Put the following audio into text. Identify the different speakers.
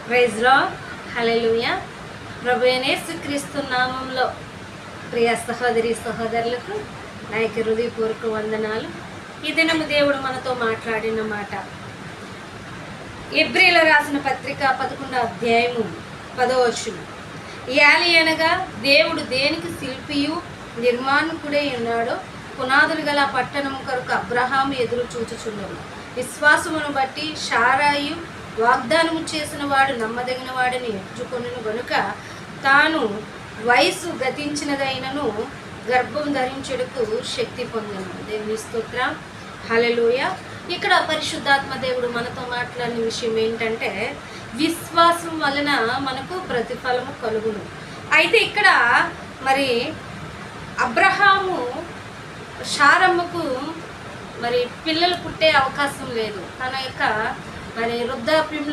Speaker 1: Praise lord, హల్లెలూయా. ప్రభువైన యేసుక్రీస్తు నామంలో ప్రియ సహోదరి సహోదరులకు నా యొక్క హృదయపూర్వక వందనాలు. ఈ దినము దేవుడు మనతో మాట్లాడిన మాట హెబ్రీయులకు రాసిన పత్రిక 11వ అధ్యాయము 10వ వచనం. యాలి అనగా దేవుడు దేనికి శిల్పియు నిర్మాణకుడై ఉన్నాడో పునాదులు గల పట్టణము కొరకు అబ్రహాము ఎదురు చూచుచుండెను. విశ్వాసమును బట్టి శారాయు వాగ్దానము చేసిన వాడు నమ్మదగిన వాడిని ఎంచుకొనెను గనుక తాను వయసు గతించినదైనను గర్భం ధరించుటకు శక్తి పొందెను. దేవుని స్తోత్రం, హల్లెలూయా. ఇక్కడ పరిశుద్ధాత్మ దేవుడు మనతో మాట్లాడిన విషయం ఏంటంటే విశ్వాసం వలన మనకు ప్రతిఫలము కలుగును. అయితే ఇక్కడ మరి అబ్రహాము శారమ్మకు మరి పిల్లలు పుట్టే అవకాశం లేదు. తన యొక్క మరి వృద్ధాప్యంలో